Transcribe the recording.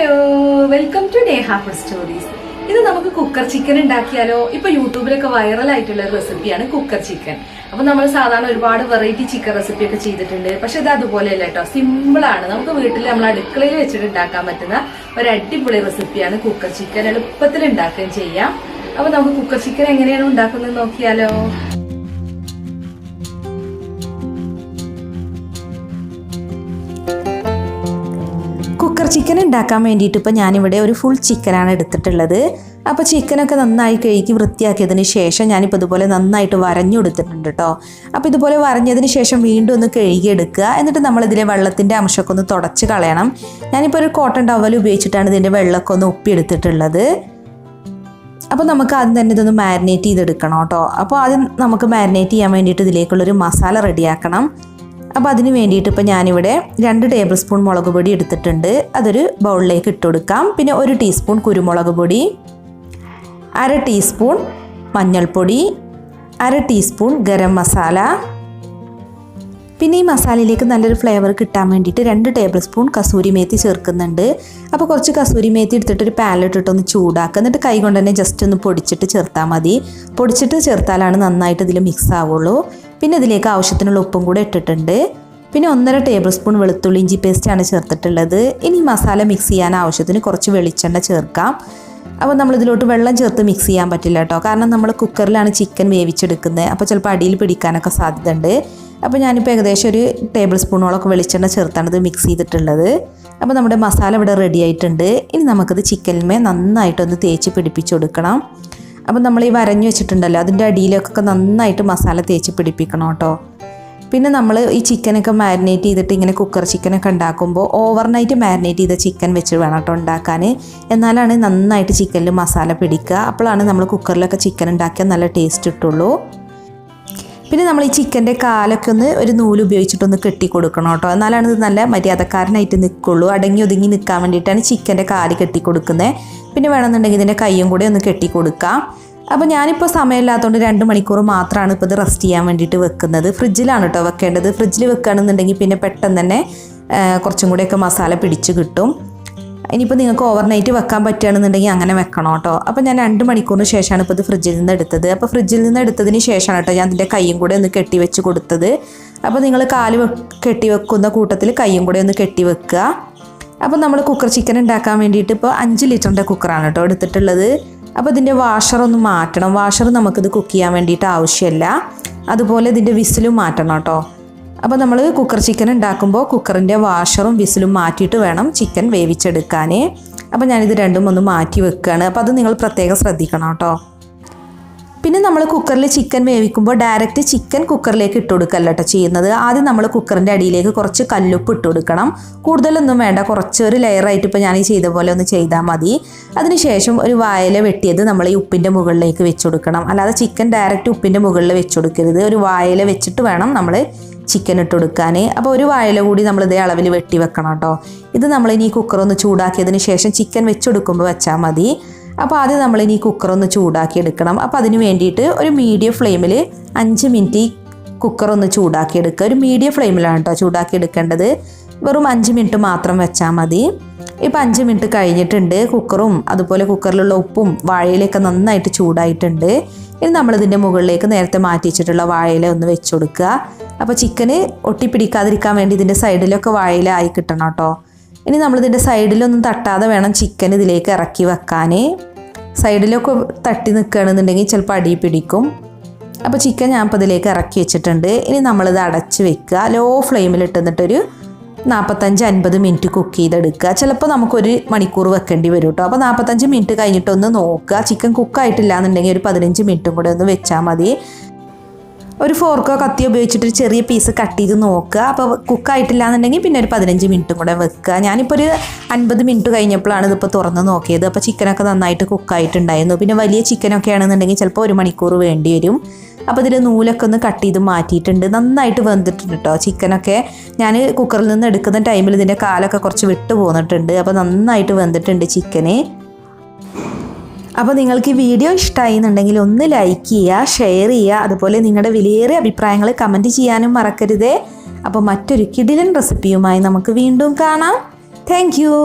Hello, welcome to Neha food stories. ഇത് നമുക്ക് cooker chicken ഉണ്ടാക്കിയാലോ? ഇപ്പൊ യൂട്യൂബിലൊക്കെ വൈറലായിട്ടുള്ള റെസിപ്പിയാണ് കുക്കർ ചിക്കൻ. അപ്പൊ നമ്മൾ സാധാരണ ഒരുപാട് വെറൈറ്റി ചിക്കൻ റെസിപ്പി ഒക്കെ ചെയ്തിട്ടുണ്ട്. പക്ഷെ ഇത് അതുപോലെയല്ല കേട്ടോ, സിമ്പിൾ ആണ്. നമുക്ക് വീട്ടിൽ നമ്മൾ അടുക്കളയിൽ വെച്ചിട്ട് ഉണ്ടാക്കാൻ പറ്റുന്ന ഒരു അടിപൊളി റെസിപ്പിയാണ് കുക്കർ ചിക്കൻ. എളുപ്പത്തിൽ ഉണ്ടാക്കുകയും ചെയ്യാം. അപ്പൊ നമുക്ക് കുക്കർ ചിക്കൻ എങ്ങനെയാണ് ഉണ്ടാക്കുന്നത് നോക്കിയാലോ? കുക്കർ ചിക്കൻ ഉണ്ടാക്കാൻ വേണ്ടിയിട്ട് ഇപ്പോൾ ഞാനിവിടെ ഒരു ഫുൾ ചിക്കനാണ് എടുത്തിട്ടുള്ളത്. അപ്പോൾ ചിക്കനൊക്കെ നന്നായി കഴുകി വൃത്തിയാക്കിയതിന് ശേഷം ഞാനിപ്പോൾ ഇതുപോലെ നന്നായിട്ട് വരഞ്ഞെടുത്തിട്ടുണ്ട് കേട്ടോ. അപ്പോൾ ഇതുപോലെ വരഞ്ഞതിന് ശേഷം വീണ്ടും ഒന്ന് കഴുകിയെടുക്കുക. എന്നിട്ട് നമ്മളിതിലെ വെള്ളത്തിൻ്റെ അംശമൊക്കെ ഒന്ന് തുടച്ച് കളയണം. ഞാനിപ്പോൾ ഒരു കോട്ടൺ ടവൽ ഉപയോഗിച്ചിട്ടാണ് ഇതിൻ്റെ വെള്ളമൊക്കെ ഒന്ന് ഒപ്പിയെടുത്തിട്ടുള്ളത്. അപ്പോൾ നമുക്ക് ആദ്യം തന്നെ ഇതൊന്ന് മാരിനേറ്റ് ചെയ്തെടുക്കണം കേട്ടോ. അപ്പോൾ ആദ്യം നമുക്ക് മാരിനേറ്റ് ചെയ്യാൻ വേണ്ടിയിട്ട് ഇതിലേക്കുള്ളൊരു മസാല റെഡിയാക്കണം. അപ്പോൾ അതിന് വേണ്ടിയിട്ട് ഇപ്പോൾ ഞാനിവിടെ 2 ടേബിൾ സ്പൂൺ മുളക് പൊടി എടുത്തിട്ടുണ്ട്. അതൊരു ബൗളിലേക്ക് ഇട്ട് കൊടുക്കാം. പിന്നെ 1 ടീസ്പൂൺ കുരുമുളക് പൊടി, 1/2 ടീസ്പൂൺ മഞ്ഞൾപ്പൊടി, 1/2 ടീസ്പൂൺ ഗരം മസാല. പിന്നെ ഈ മസാലയിലേക്ക് നല്ലൊരു ഫ്ലേവർ കിട്ടാൻ വേണ്ടിയിട്ട് 2 ടേബിൾ സ്പൂൺ കസൂരി മേത്തി ചേർക്കുന്നുണ്ട്. അപ്പോൾ കുറച്ച് കസൂരി മേത്തി എടുത്തിട്ട് ഒരു പാനിലിട്ടിട്ടൊന്ന് ചൂടാക്കുക. എന്നിട്ട് കൈ കൊണ്ട് തന്നെ ജസ്റ്റ് ഒന്ന് പൊടിച്ചിട്ട് ചേർത്താൽ മതി. പൊടിച്ചിട്ട് ചേർത്താലാണ് നന്നായിട്ട് ഇതിൽ മിക്സ് ആവുള്ളൂ. പിന്നെ ഇതിലേക്ക് ആവശ്യത്തിനുള്ള ഉപ്പും കൂടെ ഇട്ടിട്ടുണ്ട്. പിന്നെ 1.5 ടേബിൾ സ്പൂൺ വെളുത്തുള്ളി ഇഞ്ചി പേസ്റ്റാണ് ചേർത്തിട്ടുള്ളത്. ഇനി മസാല മിക്സ് ചെയ്യാൻ ആവശ്യത്തിന് കുറച്ച് വെളിച്ചെണ്ണ ചേർക്കാം. അപ്പോൾ നമ്മളിതിലോട്ട് വെള്ളം ചേർത്ത് മിക്സ് ചെയ്യാൻ പറ്റില്ല കേട്ടോ, കാരണം നമ്മൾ കുക്കറിലാണ് ചിക്കൻ വേവിച്ചെടുക്കുന്നത്. അപ്പോൾ ചിലപ്പോൾ അടിയിൽ പിടിക്കാനൊക്കെ സാധ്യത ഉണ്ട്. അപ്പോൾ ഞാനിപ്പോൾ ഏകദേശം 1 ടേബിൾ സ്പൂണോളൊക്കെ വെളിച്ചെണ്ണ ചേർത്താണ് ഇത് മിക്സ് ചെയ്തിട്ടുള്ളത്. അപ്പോൾ നമ്മുടെ മസാല ഇവിടെ റെഡി ആയിട്ടുണ്ട്. ഇനി നമുക്കിത് ചിക്കനിന്മേ നന്നായിട്ടൊന്ന് തേച്ച് പിടിപ്പിച്ച് കൊടുക്കണം. അപ്പോൾ നമ്മൾ ഈ വരഞ്ഞു വെച്ചിട്ടുണ്ടല്ലോ, അതിൻ്റെ അടിയിലൊക്കെ നന്നായിട്ട് മസാല തേച്ച് പിടിപ്പിക്കണം കേട്ടോ. പിന്നെ നമ്മൾ ഈ ചിക്കനൊക്കെ മാരിനേറ്റ് ചെയ്തിട്ട് ഇങ്ങനെ കുക്കർ ചിക്കനൊക്കെ ഉണ്ടാക്കുമ്പോൾ ഓവർനൈറ്റ് മാരിനേറ്റ് ചെയ്ത ചിക്കൻ വെച്ച് വേണം കേട്ടോ ഉണ്ടാക്കാൻ. എന്നാലാണ് നന്നായിട്ട് ചിക്കനിൽ മസാല പിടിക്കുക. അപ്പോഴാണ് നമ്മൾ കുക്കറിലൊക്കെ ചിക്കൻ ഉണ്ടാക്കിയാൽ നല്ല ടേസ്റ്റ് കിട്ടുള്ളൂ. പിന്നെ നമ്മൾ ഈ ചിക്കൻ്റെ കാലൊക്കെ ഒന്ന് ഒരു നൂല് ഉപയോഗിച്ചിട്ടൊന്ന് കെട്ടി കൊടുക്കണം കേട്ടോ. എന്നാലാണ് ഇത് നല്ല മര്യാദക്കാരനായിട്ട് നിൽക്കുള്ളൂ. അടങ്ങി ഒതുങ്ങി നിൽക്കാൻ വേണ്ടിയിട്ടാണ് ചിക്കൻ്റെ കാല് കെട്ടി കൊടുക്കുന്നത്. പിന്നെ വേണമെന്നുണ്ടെങ്കിൽ ഇതിൻ്റെ കൈയും കൂടെ ഒന്ന് കെട്ടി കൊടുക്കാം. അപ്പോൾ ഞാനിപ്പോൾ സമയമില്ലാത്തതുകൊണ്ട് 2 മണിക്കൂർ മാത്രമാണ് ഇപ്പോൾ ഇത് റെസ്റ്റ് ചെയ്യാൻ വേണ്ടിയിട്ട് വെക്കുന്നത്. ഫ്രിഡ്ജിലാണ് കേട്ടോ വെക്കേണ്ടത്. ഫ്രിഡ്ജിൽ വെക്കുകയാണെന്നുണ്ടെങ്കിൽ പിന്നെ പെട്ടെന്ന് തന്നെ കുറച്ചും കൂടെയൊക്കെ മസാല പിടിച്ച് കിട്ടും. ഇനിയിപ്പോൾ നിങ്ങൾക്ക് ഓവർനൈറ്റ് വെക്കാൻ പറ്റുകയാണെന്നുണ്ടെങ്കിൽ അങ്ങനെ വെക്കണം കേട്ടോ. അപ്പോൾ ഞാൻ 2 മണിക്കൂറിന് ശേഷമാണ് ഇപ്പോൾ ഇത് ഫ്രിഡ്ജിൽ നിന്ന് എടുത്തത്. അപ്പോൾ ഫ്രിഡ്ജിൽ നിന്ന് എടുത്തതിന് ശേഷമാണ് കേട്ടോ ഞാൻ ഇതിൻ്റെ കൈയും കൂടെ ഒന്ന് കെട്ടി വെച്ച് കൊടുത്തത്. അപ്പോൾ നിങ്ങൾ കാല് കെട്ടി വെക്കുന്ന കൂട്ടത്തിൽ കൈയും കൂടെ ഒന്ന് കെട്ടി വെക്കുക. അപ്പോൾ നമ്മൾ കുക്കർ ചിക്കൻ ഉണ്ടാക്കാൻ വേണ്ടിയിട്ട് ഇപ്പോൾ 5 ലിറ്ററിൻ്റെ കുക്കറാണ് കേട്ടോ എടുത്തിട്ടുള്ളത്. അപ്പോൾ ഇതിൻ്റെ വാഷറൊന്ന് മാറ്റണം. വാഷർ നമുക്കിത് കുക്ക് ചെയ്യാൻ വേണ്ടിയിട്ട് ആവശ്യമില്ല. അതുപോലെ ഇതിൻ്റെ വിസിലും മാറ്റണം കേട്ടോ. അപ്പോൾ നമ്മൾ കുക്കർ ചിക്കൻ ഉണ്ടാക്കുമ്പോൾ കുക്കറിൻ്റെ വാഷറും വിസിലും മാറ്റിയിട്ട് വേണം ചിക്കൻ വേവിച്ചെടുക്കാൻ. അപ്പോൾ ഞാനിത് രണ്ടും ഒന്ന് മാറ്റി വെക്കുകയാണ്. അപ്പോൾ അത് നിങ്ങൾ പ്രത്യേകം ശ്രദ്ധിക്കണം കേട്ടോ. പിന്നെ നമ്മൾ കുക്കറിൽ ചിക്കൻ വേവിക്കുമ്പോൾ ഡയറക്റ്റ് ചിക്കൻ കുക്കറിലേക്ക് ഇട്ട് കൊടുക്കല്ല കേട്ടോ ചെയ്യുന്നത്. ആദ്യം നമ്മൾ കുക്കറിൻ്റെ അടിയിലേക്ക് കുറച്ച് കല്ലുപ്പ് ഇട്ട് കൊടുക്കണം. കൂടുതലൊന്നും വേണ്ട, കുറച്ചൊരു ലെയറായിട്ട് ഇപ്പോൾ ഞാൻ ഈ ചെയ്ത പോലെ ഒന്ന് ചെയ്താൽ മതി. അതിനുശേഷം ഒരു വാഴയില വെട്ടിയത് നമ്മൾ ഈ ഉപ്പിൻ്റെ മുകളിലേക്ക് വെച്ച് കൊടുക്കണം. അല്ലാതെ ചിക്കൻ ഡയറക്റ്റ് ഉപ്പിൻ്റെ മുകളിൽ വെച്ച് കൊടുക്കരുത്. ഒരു വാഴയില വെച്ചിട്ട് വേണം നമ്മൾ ചിക്കൻ ഇട്ട് കൊടുക്കാൻ. അപ്പോൾ ഒരു വാഴയില കൂടി നമ്മൾ ഇതേ അളവിൽ വെട്ടി വെക്കണം കേട്ടോ. ഇത് നമ്മളിനി കുക്കറൊന്ന് ചൂടാക്കിയതിന് ശേഷം ചിക്കൻ വെച്ചെടുക്കുമ്പോൾ വെച്ചാൽ മതി. അപ്പോൾ ആദ്യം നമ്മളിനി കുക്കറൊന്ന് ചൂടാക്കി എടുക്കണം. അപ്പോൾ അതിന് വേണ്ടിയിട്ട് ഒരു മീഡിയം ഫ്ലെയിമിൽ 5 മിനിറ്റ് കുക്കറൊന്ന് ചൂടാക്കി എടുക്കുക. ഒരു മീഡിയം ഫ്ലെയിമിലാണ് കേട്ടോ ചൂടാക്കി എടുക്കേണ്ടത്. വെറും 5 മിനിറ്റ് മാത്രം വെച്ചാൽ മതി. ഇപ്പോൾ 5 മിനിറ്റ് കഴിഞ്ഞിട്ടുണ്ട്. കുക്കറും അതുപോലെ കുക്കറിലുള്ള ഉപ്പും വാഴയിലൊക്കെ നന്നായിട്ട് ചൂടായിട്ടുണ്ട്. ഇനി നമ്മളിതിൻ്റെ മുകളിലേക്ക് നേരത്തെ മാറ്റി വെച്ചിട്ടുള്ള വാഴയില ഒന്ന് വെച്ച് കൊടുക്കുക. അപ്പോൾ ചിക്കന് ഒട്ടിപ്പിടിക്കാതിരിക്കാൻ വേണ്ടി ഇതിൻ്റെ സൈഡിലൊക്കെ വാഴയില ആയി കിട്ടണം കേട്ടോ. ഇനി നമ്മളിതിൻ്റെ സൈഡിലൊന്നും തട്ടാതെ വേണം ചിക്കൻ ഇതിലേക്ക് ഇറക്കി വെക്കാൻ. സൈഡിലൊക്കെ തട്ടി നിൽക്കുകയാണെന്നുണ്ടെങ്കിൽ ചിലപ്പോൾ അടി പിടിക്കും. അപ്പോൾ ചിക്കൻ ഞാൻ ഇപ്പോൾ ഇതിലേക്ക് ഇറക്കി വെച്ചിട്ടുണ്ട്. ഇനി നമ്മളിത് അടച്ച് വെക്കുക. ലോ ഫ്ലെയിമിൽ ഇട്ടുന്നിട്ടൊരു 45-50 മിനിറ്റ് കുക്ക് ചെയ്തെടുക്കുക. ചിലപ്പോൾ നമുക്കൊരു മണിക്കൂർ വെക്കേണ്ടി വരും കേട്ടോ. അപ്പോൾ 45 മിനിറ്റ് കഴിഞ്ഞിട്ടൊന്ന് നോക്കുക. ചിക്കൻ കുക്കായിട്ടില്ല എന്നുണ്ടെങ്കിൽ ഒരു 15 മിനിറ്റും കൂടെ ഒന്ന് വെച്ചാൽ മതി. ഒരു ഫോർക്കോ കത്തിയോ ഉപയോഗിച്ചിട്ട് ഒരു ചെറിയ പീസ് കട്ട് ചെയ്ത് നോക്കുക. അപ്പോൾ കുക്കായിട്ടില്ല എന്നുണ്ടെങ്കിൽ പിന്നെ ഒരു 15 മിനിറ്റും കൂടെ വെക്കുക. ഞാനിപ്പോൾ ഒരു 50 മിനിറ്റ് കഴിഞ്ഞപ്പോഴാണ് ഇതിപ്പോൾ തുറന്ന് നോക്കിയത്. അപ്പോൾ ചിക്കനൊക്കെ നന്നായിട്ട് കുക്കായിട്ടുണ്ടായിരുന്നു. പിന്നെ വലിയ ചിക്കനൊക്കെ ആണെന്നുണ്ടെങ്കിൽ ചിലപ്പോൾ 1 മണിക്കൂർ വേണ്ടി വരും. അപ്പോൾ ഇതിൽ നൂലൊക്കെ ഒന്ന് കട്ട് ചെയ്ത് മാറ്റിയിട്ടുണ്ട്. നന്നായിട്ട് വെന്തിട്ടുണ്ട് കേട്ടോ ചിക്കനൊക്കെ. ഞാൻ കുക്കറിൽ നിന്ന് എടുക്കുന്ന ടൈമിൽ ഇതിൻ്റെ കാലൊക്കെ കുറച്ച് വിട്ട് പോന്നിട്ടുണ്ട്. അപ്പോൾ നന്നായിട്ട് വെന്തിട്ടുണ്ട് ചിക്കന്. അപ്പോൾ നിങ്ങൾക്ക് ഈ വീഡിയോ ഇഷ്ടമായി എന്നുണ്ടെങ്കിൽ ഒന്ന് ലൈക്ക് ചെയ്യുക, ഷെയർ ചെയ്യുക. അതുപോലെ നിങ്ങളുടെ വിലയേറിയ അഭിപ്രായങ്ങൾ കമൻറ്റ് ചെയ്യാനും മറക്കരുതേ. അപ്പോൾ മറ്റൊരു കിടിലൻ റെസിപ്പിയുമായി നമുക്ക് വീണ്ടും കാണാം. Thank you.